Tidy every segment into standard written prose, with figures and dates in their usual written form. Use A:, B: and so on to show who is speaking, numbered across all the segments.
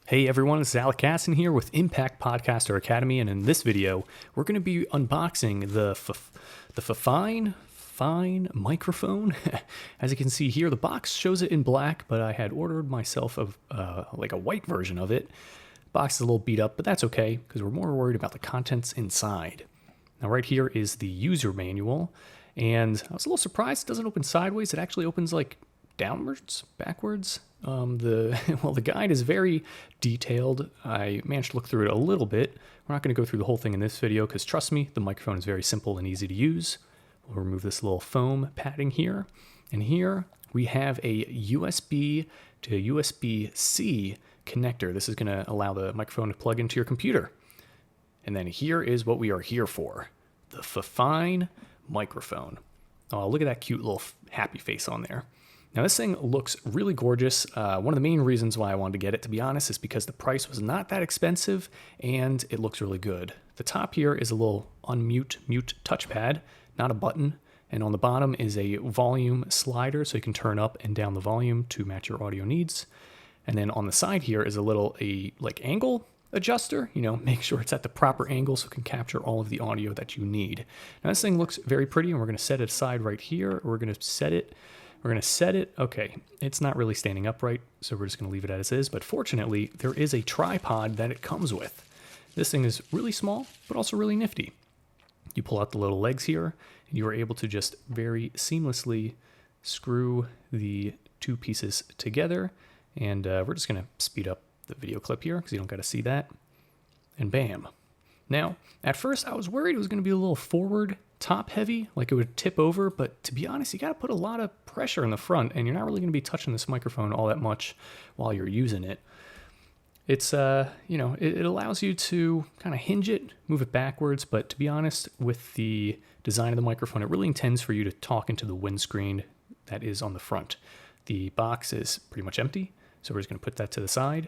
A: Hey everyone, it's Alec Casson here with Impact Podcaster Academy, and in this video, we're going to be unboxing the Fifine microphone. As you can see here, the box shows it in black, but I had ordered myself like a white version of it. Box is a little beat up, but that's okay because we're more worried about the contents inside. Now right here is the user manual, and I was a little surprised it doesn't open sideways. It actually opens like downwards, backwards. The guide is very detailed. I managed to look through it a little bit. We're not going to go through the whole thing in this video because trust me, the microphone is very simple and easy to use. We'll remove this little foam padding here. And here we have a USB to USB-C connector. This is going to allow the microphone to plug into your computer. And then here is what we are here for, the Fifine microphone. Oh, look at that cute little happy face on there. Now this thing looks really gorgeous. One of the main reasons why I wanted to get it, to be honest, is because the price was not that expensive and it looks really good. The top here is a little unmute mute touchpad, not a button. And on the bottom is a volume slider so you can turn up and down the volume to match your audio needs. And then on the side here is a little like angle adjuster, make sure it's at the proper angle so it can capture all of the audio that you need. Now this thing looks very pretty, and we're going to set it aside right here. We're going to set it. Okay, it's not really standing upright, so we're just going to leave it as is. But fortunately, there is a tripod that it comes with. This thing is really small, but also really nifty. You pull out the little legs here, and you are able to just very seamlessly screw the two pieces together. And we're just going to speed up the video clip here because you don't got to see that. And bam. Now, at first I was worried it was going to be a little forward top heavy, like it would tip over, but to be honest, you got to put a lot of pressure in the front and you're not really going to be touching this microphone all that much while you're using it. It's, it allows you to kind of hinge it, move it backwards, but to be honest, with the design of the microphone, it really intends for you to talk into the windscreen that is on the front. The box is pretty much empty, so we're just going to put that to the side.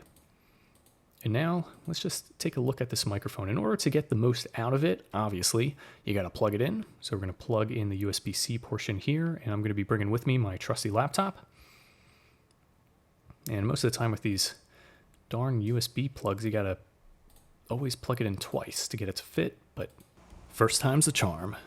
A: And now let's just take a look at this microphone. In order to get the most out of it, obviously, you got to plug it in. So we're going to plug in the USB-C portion here, and I'm going to be bringing with me my trusty laptop. And most of the time with these darn USB plugs, you got to always plug it in twice to get it to fit, but first time's the charm.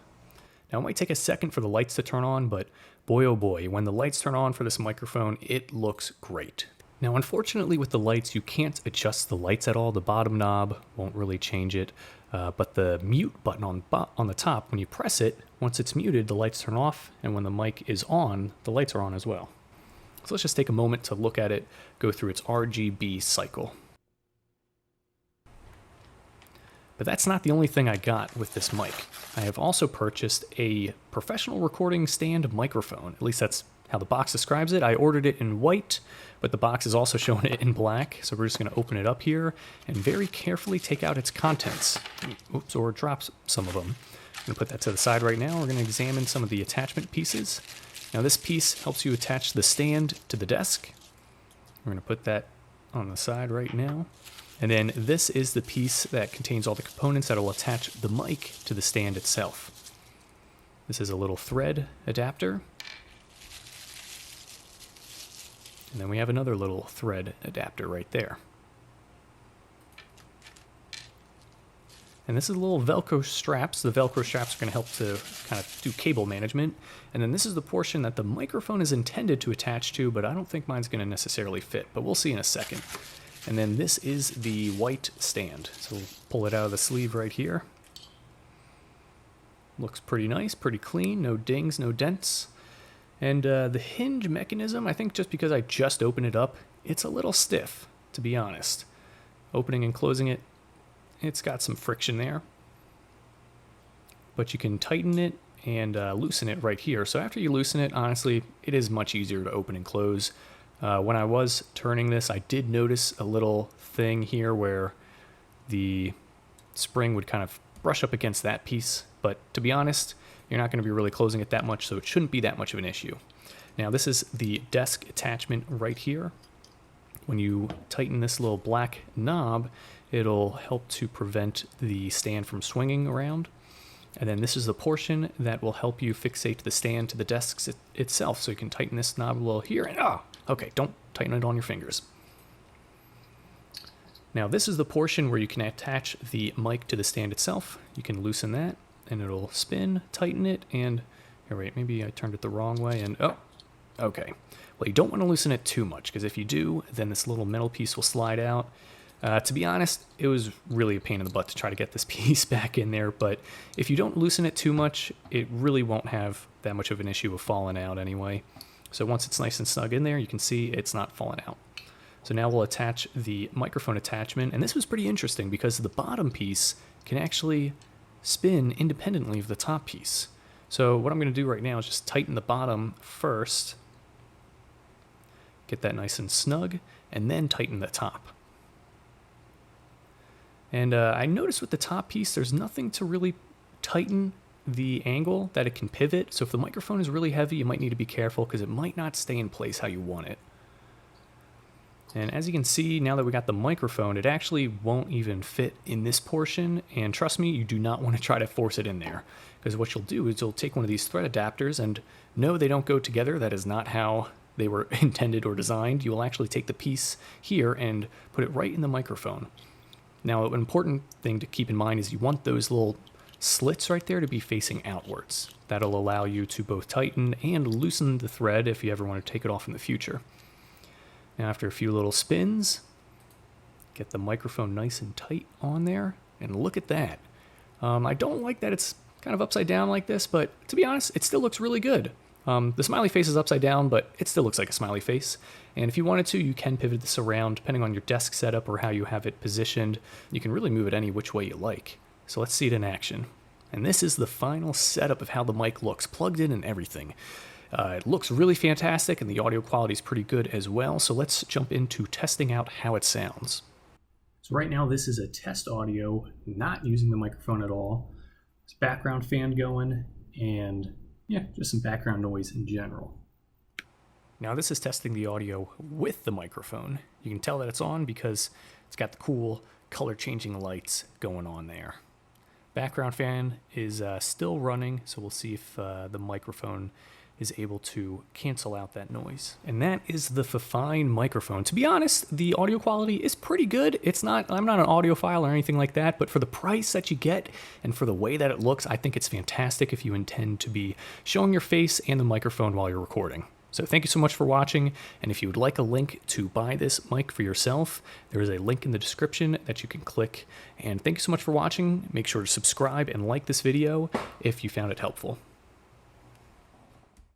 A: Now it might take a second for the lights to turn on, but boy oh boy, when the lights turn on for this microphone, it looks great. Now, unfortunately, with the lights, you can't adjust the lights at all. The bottom knob won't really change it, but the mute button on the top, when you press it, once it's muted, the lights turn off, and when the mic is on, the lights are on as well. So let's just take a moment to look at it, go through its RGB cycle. But that's not the only thing I got with this mic. I have also purchased a professional recording stand microphone. At least that's how the box describes it. I ordered it in white, but the box is also showing it in black. So we're just going to open it up here and very carefully take out its contents. Oops, or drop some of them. I'm going to put that to the side right now. We're going to examine some of the attachment pieces. Now this piece helps you attach the stand to the desk. We're going to put that on the side right now. And then this is the piece that contains all the components that will attach the mic to the stand itself. This is a little thread adapter. And then we have another little thread adapter right there. And this is little Velcro straps. The Velcro straps are going to help to kind of do cable management. And then this is the portion that the microphone is intended to attach to, but I don't think mine's going to necessarily fit, but we'll see in a second. And then this is the white stand. So we'll pull it out of the sleeve right here. Looks pretty nice, pretty clean, no dings, no dents. And the hinge mechanism, I think just because I just opened it up, it's a little stiff, to be honest. Opening and closing it, it's got some friction there. But you can tighten it and loosen it right here. So after you loosen it, honestly, it is much easier to open and close. When I was turning this, I did notice a little thing here where the spring would kind of brush up against that piece. But to be honest, you're not going to be really closing it that much, so it shouldn't be that much of an issue. Now this is the desk attachment right here. When you tighten this little black knob, it'll help to prevent the stand from swinging around. And then this is the portion that will help you fixate the stand to the desk itself. So you can tighten this knob a little here and okay, don't tighten it on your fingers. Now this is the portion where you can attach the mic to the stand itself. You can loosen that and it'll spin, tighten it, and here, wait, maybe I turned it the wrong way, and oh, okay. Well, you don't want to loosen it too much, because if you do, then this little metal piece will slide out. To be honest, it was really a pain in the butt to try to get this piece back in there, but if you don't loosen it too much, it really won't have that much of an issue of falling out anyway. So once it's nice and snug in there, you can see it's not falling out. So now we'll attach the microphone attachment, and this was pretty interesting because the bottom piece can actually spin independently of the top piece. So what I'm going to do right now is just tighten the bottom first, get that nice and snug, and then tighten the top. And I noticed with the top piece, there's nothing to really tighten the angle that it can pivot. So if the microphone is really heavy, you might need to be careful because it might not stay in place how you want it. And as you can see, now that we got the microphone, it actually won't even fit in this portion. And trust me, you do not want to try to force it in there, because what you'll do is you'll take one of these thread adapters, and no, they don't go together. That is not how they were intended or designed. You will actually take the piece here and put it right in the microphone. Now, an important thing to keep in mind is you want those little slits right there to be facing outwards. That'll allow you to both tighten and loosen the thread if you ever want to take it off in the future. Now, after a few little spins, get the microphone nice and tight on there, and look at that. I don't like that it's kind of upside down like this, but to be honest, it still looks really good. The smiley face is upside down, but it still looks like a smiley face. And if you wanted to, you can pivot this around depending on your desk setup or how you have it positioned. You can really move it any which way you like. So let's see it in action. And this is the final setup of how the mic looks, plugged in and everything. It looks really fantastic, and the audio quality is pretty good as well. So let's jump into testing out how it sounds. So right now, this is a test audio, not using the microphone at all. There's a background fan going, and yeah, just some background noise in general. Now this is testing the audio with the microphone. You can tell that it's on because it's got the cool color changing lights going on there. Background fan is still running, so we'll see if the microphone is able to cancel out that noise. And that is the Fifine microphone. To be honest, the audio quality is pretty good. I'm not an audiophile or anything like that, but for the price that you get and for the way that it looks, I think it's fantastic if you intend to be showing your face and the microphone while you're recording. So thank you so much for watching, and if you would like a link to buy this mic for yourself, there is a link in the description that you can click. And thank you so much for watching. Make sure to subscribe and like this video if you found it helpful.